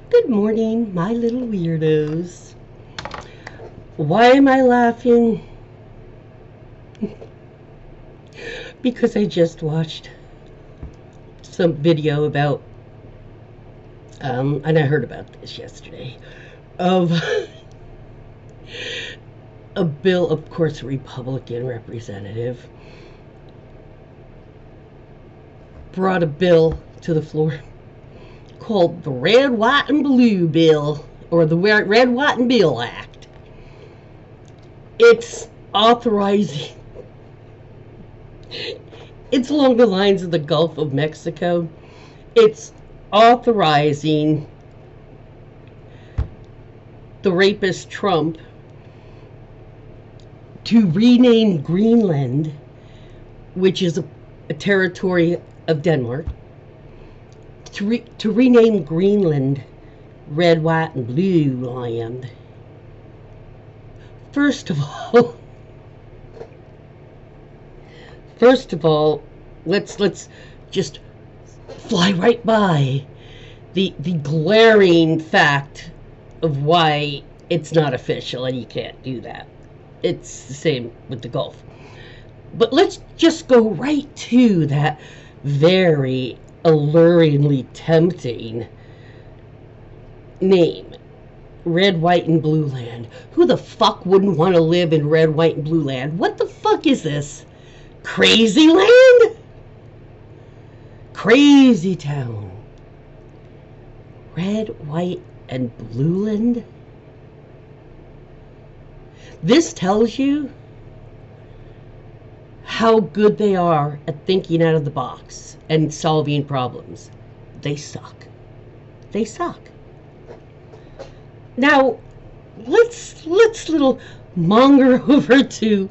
Good morning, my little weirdos. Why am I laughing? Because I just watched some video about, and I heard about this yesterday, of a bill, of course, a Republican representative brought a bill to the floor called the Red, White, and Blue Bill, or the Red, White, and Bill Act. It's authorizing, it's along the lines of the Gulf of Mexico. It's authorizing the rapist Trump to rename Greenland, which is a territory of Denmark, to rename Greenland Red, White, and Blue Land. First of all, let's just fly right by the glaring fact of why it's not official and you can't do that. It's the same with the Gulf. But let's just go right to that very alluringly tempting name, Red, White, and Blue Land. Who the fuck wouldn't want to live in Red, White, and Blue Land? What the fuck is this? Crazy land? Crazy town. Red, White, and Blue Land? This tells you how good they are at thinking out of the box and solving problems. They suck. They suck. Now, let's little monger over to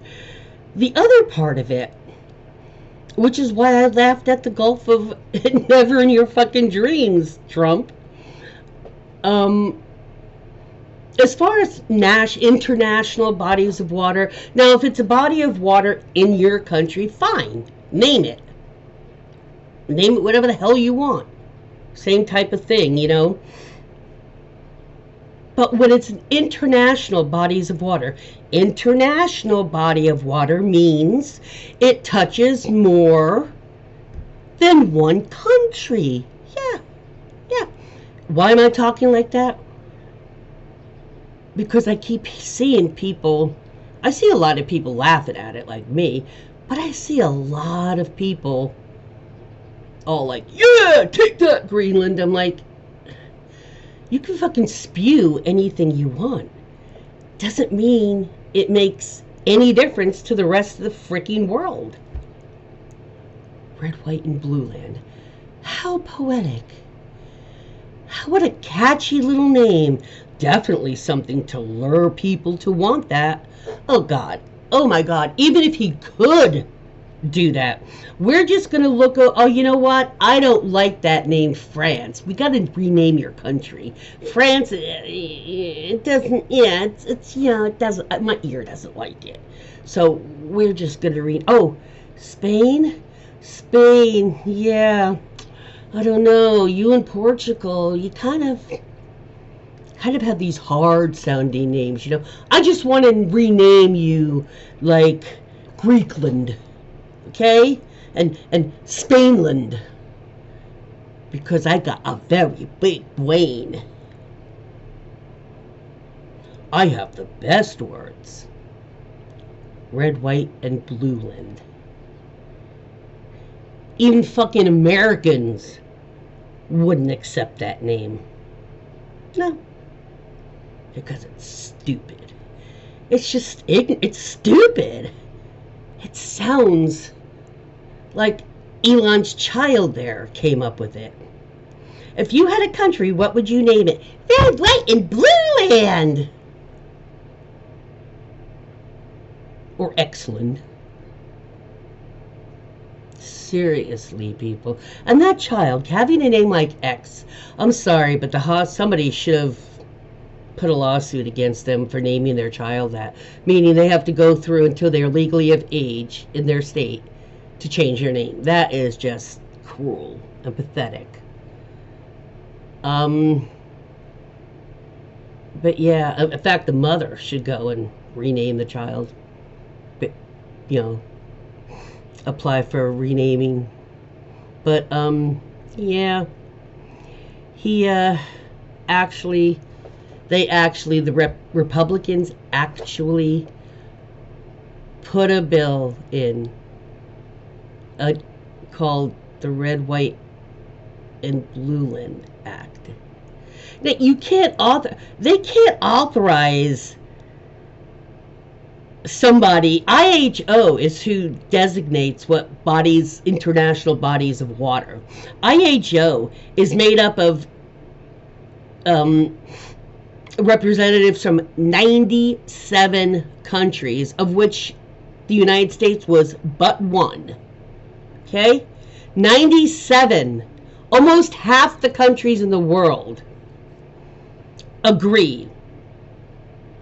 the other part of it, which is why I laughed at the Gulf of never in your fucking dreams, Trump. As far as international bodies of water, now if it's a body of water in your country, fine, name it. Name it whatever the hell you want. Same type of thing, you know. But when it's an international bodies of water, international body of water means it touches more than one country. Yeah. Why am I talking like that? Because I keep seeing people, I see a lot of people laughing at it like me, but I see a lot of people all like, yeah, take that, Greenland. I'm like, you can fucking spew anything you want. Doesn't mean it makes any difference to the rest of the freaking world. Red, White, and Blue Land. How poetic. What a catchy little name. Definitely something to lure people to want that. Oh God. Oh my God. Even if he could do that, we're just going to look, oh, you know what? I don't like that name, France. We got to rename your country. France, it doesn't, yeah, it's it doesn't, my ear doesn't like it. So we're just going to Spain, yeah. I don't know, you and Portugal, you kind of have these hard sounding names, you know. I just want to rename you like Greekland, okay? And Spainland, because I got a very big brain. I have the best words. Red, White, and Blue Land. Even fucking Americans wouldn't accept that name. No. Because it's stupid. It's just it's stupid. It sounds like Elon's child there came up with it. If you had a country, what would you name it? Red, White, and Blue Land. Or Xland. Seriously, people. And that child, having a name like X, I'm sorry, but somebody should have put a lawsuit against them for naming their child that, meaning they have to go through until they're legally of age in their state to change their name. That is just cruel and pathetic. But yeah, in fact, the mother should go and rename the child. But, you know, apply for renaming. But yeah, he actually, the Republicans actually put a bill in called the Red, White, and Blue Land Act. Now, they can't authorize somebody. IHO is who designates what bodies, international bodies of water. IHO is made up of representatives from 97 countries, of which the United States was but one. Okay? 97. Almost half the countries in the world agree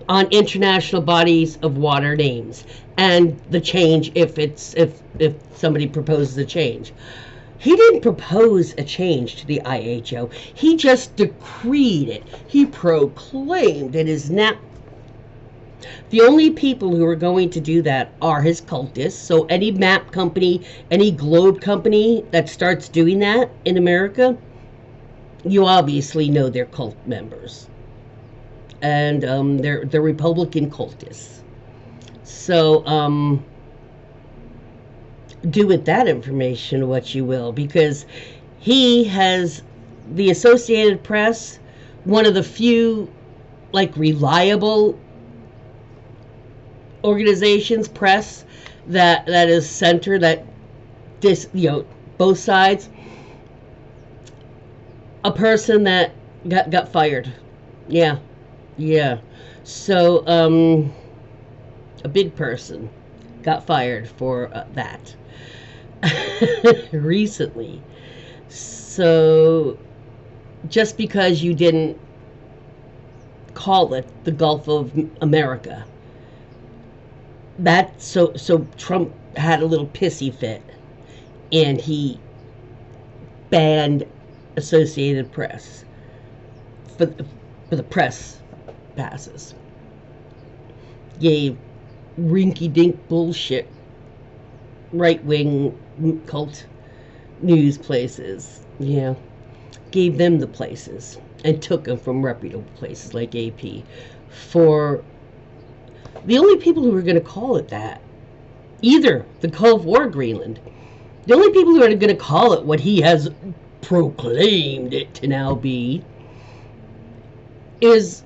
on international bodies of water names and the change if somebody proposes a change. He didn't propose a change to the IHO. He just decreed it. He proclaimed it is now. The only people who are going to do that are his cultists. So any map company, any globe company that starts doing that in America, you obviously know they're cult members. And they're Republican cultists. So do with that information what you will, because he has the Associated Press, one of the few reliable organizations, press that is center, that both sides. A person that got fired. Yeah. So a big person got fired for that recently. So just because you didn't call it the Gulf of America, that so Trump had a little pissy fit and he banned Associated Press for the press passes. Gave rinky-dink bullshit right-wing cult news places, gave them the places and took them from reputable places like AP. For the only people who are going to call it that, either the Gulf or Greenland, the only people who are going to call it what he has proclaimed it to now be, is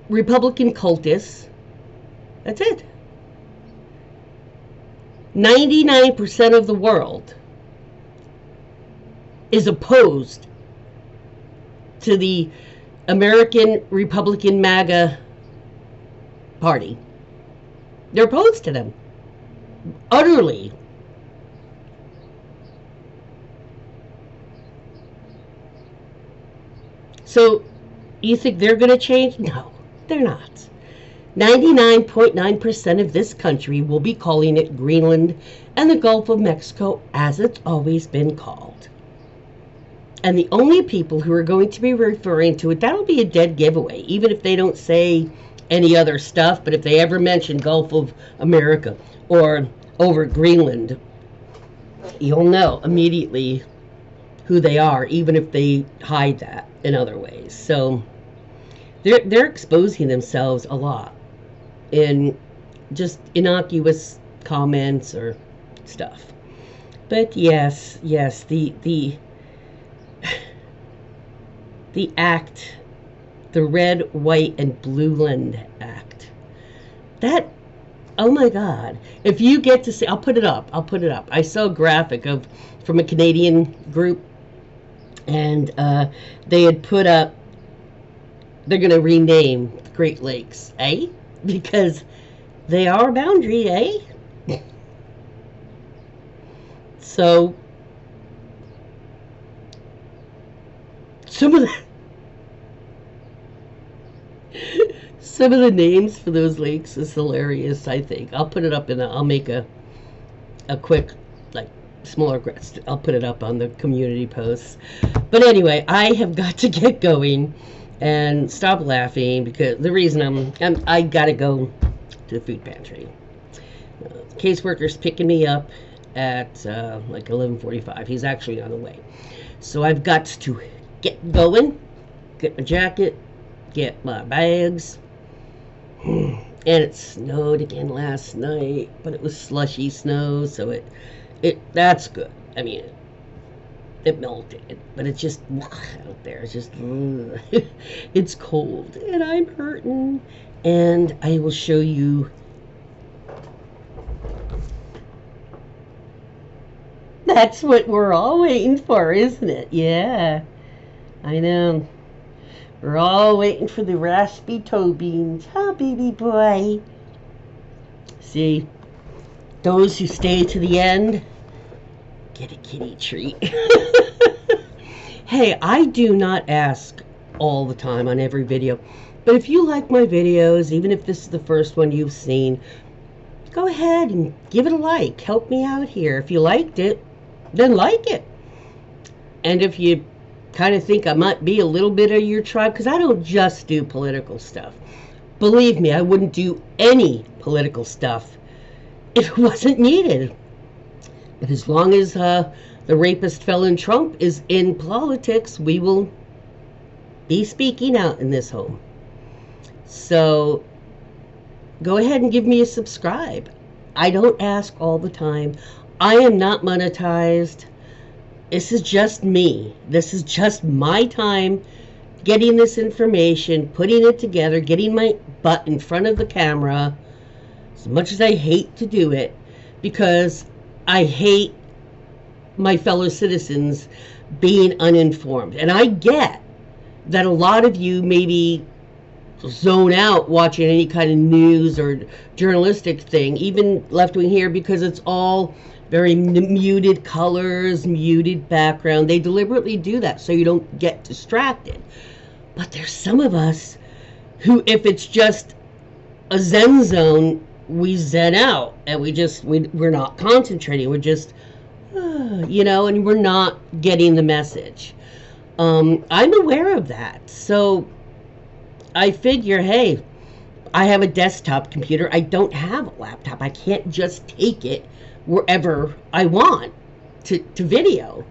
Republican cultists. That's it. 99% of the world is opposed to the American Republican MAGA party. They're opposed to them. Utterly. So, you think they're going to change? No, they're not. 99.9% of this country will be calling it Greenland and the Gulf of Mexico as it's always been called. And the only people who are going to be referring to it, that'll be a dead giveaway, even if they don't say any other stuff. But if they ever mention Gulf of America or over Greenland, you'll know immediately who they are, even if they hide that in other ways. So they're exposing themselves a lot in just innocuous comments or stuff. But yes, the act, the Red, White, and Blue Land Act, that, oh my God, if you get to see, I'll put it up. I saw a graphic from a Canadian group, and they had put up, they're going to rename the Great Lakes, because they are a boundary, So some of the names for those lakes is hilarious, I think. I'll put it up I'll make a quick, smaller, I'll put it up on the community posts. But anyway, I have got to get going. and stop laughing, because the reason I gotta go to the food pantry. Caseworker's picking me up at like 11:45. He's actually on the way, so I've got to get going, get my jacket, get my bags. And it snowed again last night, but it was slushy snow, so that's good. I mean, it melted, but it's just out there. It's just it's cold, and I'm hurting. And I will show you. That's what we're all waiting for, isn't it? Yeah, I know. We're all waiting for the raspy toe beans. Huh, baby boy? See, those who stay to the end get a kitty treat. Hey, I do not ask all the time on every video, but if you like my videos, even if this is the first one you've seen, go ahead and give it a like. Help me out here. If you liked it, then like it. And if you kind of think I might be a little bit of your tribe, because I don't just do political stuff. Believe me, I wouldn't do any political stuff if it wasn't needed. But as long as the rapist felon Trump is in politics, we will be speaking out in this home. So go ahead and give me a subscribe. I don't ask all the time. I am not monetized. This is just me. This is just my time getting this information, putting it together, getting my butt in front of the camera, as much as I hate to do it, because I hate my fellow citizens being uninformed. And I get that a lot of you maybe zone out watching any kind of news or journalistic thing, even left-wing here, because it's all very muted colors, muted background. They deliberately do that so you don't get distracted. But there's some of us who, if it's just a zen zone, we zen out, and we're not concentrating. We're just, and we're not getting the message. I'm aware of that. So I figure, hey, I have a desktop computer. I don't have a laptop. I can't just take it wherever I want to video.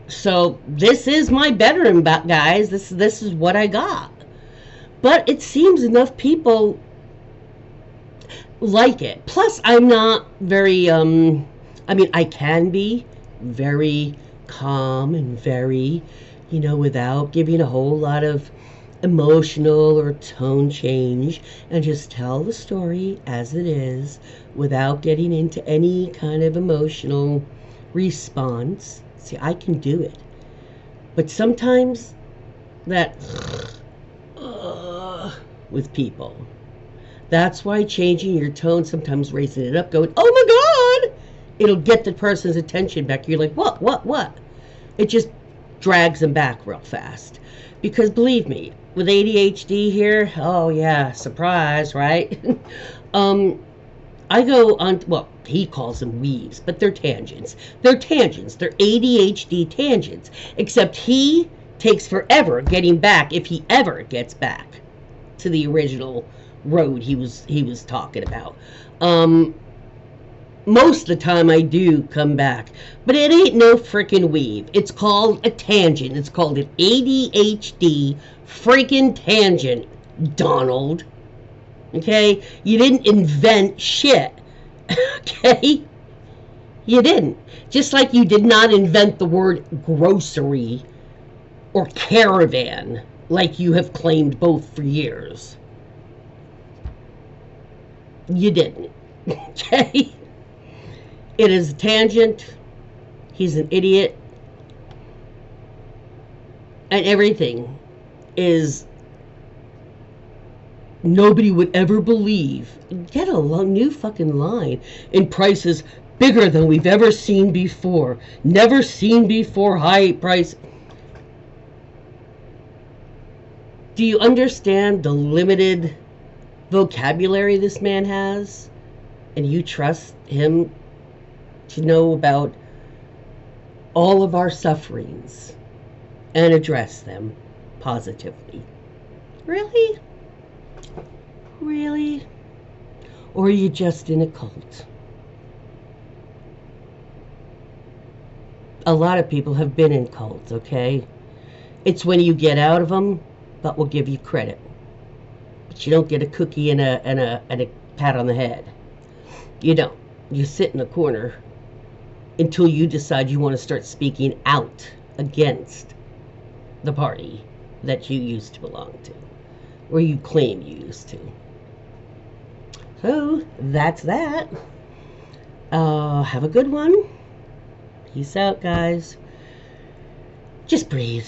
So this is my bedroom, guys. This is what I got. But it seems enough people like it. Plus, I'm not very, I can be very calm and very, without giving a whole lot of emotional or tone change, and just tell the story as it is without getting into any kind of emotional response. See, I can do it. But sometimes that with people. That's why changing your tone, sometimes raising it up, going, oh my God, it'll get the person's attention back. You're like, what? It just drags them back real fast. Because believe me, with ADHD here, oh yeah, surprise, right? I go on, he calls them weaves, but they're tangents. They're ADHD tangents, except he takes forever getting back, if he ever gets back to the original road he was talking about. Most of the time I do come back, but it ain't no freaking weave. It's called a tangent. It's called an ADHD freaking tangent, Donald. Okay? You didn't invent shit. Okay? You didn't. Just like you did not invent the word grocery or caravan, like you have claimed both for years. You didn't. Okay? It is a tangent. He's an idiot. And everything is, nobody would ever believe. Get a new fucking line. In prices bigger than we've ever seen before. Never seen before high price. Do you understand the limited vocabulary this man has? And you trust him to know about all of our sufferings and address them? positively. Really? Really? Or are you just in a cult? A lot of people have been in cults, okay? It's when you get out of them, but we'll give you credit. But you don't get a cookie and a pat on the head. You don't. You sit in the corner until you decide you want to start speaking out against the party that you used to belong to, or you claim you used to. So that's that. Have a good one. Peace out, guys. Just breathe.